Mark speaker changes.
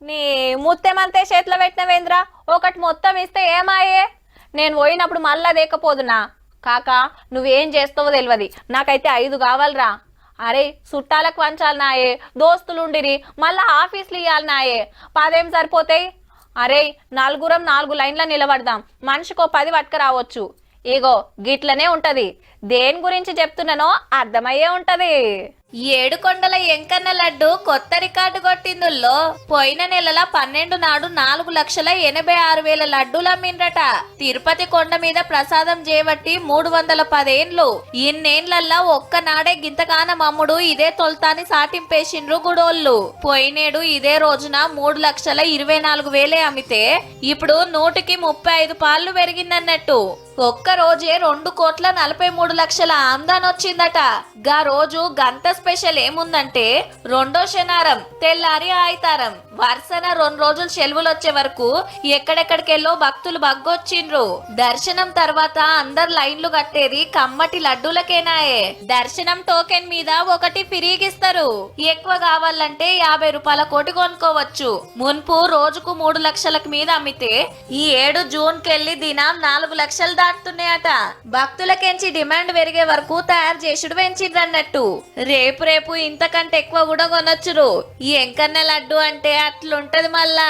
Speaker 1: నీ ముత్తెమంతే చేతిలో పెట్టినవేంద్రా? ఒకటి మొత్తం ఇస్తే ఏమాయే? నేను పోయినప్పుడు మళ్ళా దేకపోదునా? కాకా నువ్వేం చేస్తావో తెలియదు, నాకైతే 5 కావాలరా. అరే చుట్టాలకు వంచాలి నాయే, దోస్తులుండిరి, మళ్ళా ఆఫీసులు ఇవ్వాలి నాయే, 10 ఏం సరిపోతాయి? అరే నలుగురం 4 లైన్ల నిలబడదాం, మనిషికో 10 పట్టుకురావచ్చు. ఇగో గిట్లనే ఉంటది. దేని గురించి చెప్తున్నానో అర్థమయ్యే ఉంటది.
Speaker 2: ఏడుకొండల ఎంకన్న లడ్డు కొత్త రికార్డు కొట్టిందుల్లో పోయిన నెలల 12 నాడు 4,86,000 లడ్డూలు అమ్మిండ్రట. తిరుపతి కొండ మీద ప్రసాదం చేపట్టి 310 ఏండ్లు. ఇన్నేండ్లల్లా ఒక్కనాడే గింతకాన మమ్ముడు ఇదే తొల్తాని సాటింపేసిండ్రు గుడోళ్ళు. పోయినేడు ఇదే రోజున 3,24,000 అమ్మితే ఇప్పుడు 100కి 35 పాళ్ళు పెరిగిందన్నట్టు. ఒక్క రోజే 2,43,00,000 ఆమ్దాన్ వచ్చిందట. గా రోజు గంత స్పెషల్ ఏముందంటే రెండో శనారం తెల్లారి ఆయితారం వరుసన 2 రోజులు సెలవులు వచ్చే వరకు ఎక్కడెక్కడికెళ్ళో భక్తులు బగ్గొచ్చిండ్రు. దర్శనం తర్వాత అందరు లైన్లు కట్టేది కమ్మటి లడ్డూలకేనాయే. దర్శనం టోకెన్ మీద ఒకటి ఫిరీగిస్తారు. ఎక్కువ కావాలంటే 50 రూపాయల కోటి కొనుక్కోవచ్చు. మున్పు రోజుకు 3 లక్షలకు మీద అమ్మితే ఈ ఏడు జూన్ కెళ్లి దినం 4 లక్షలు దాటుతున్నాయట. భక్తులకెంచి డిమాండ్ పెరిగే వరకు తయారు చేసుడు పెంచిండ్రన్నట్టు. రేపు ఇంతకంటే ఎక్కువ కూడా కొనొచ్చురు. ఈ ఎంకన్న లడ్డు అంటే అట్లుంటది మళ్ళా.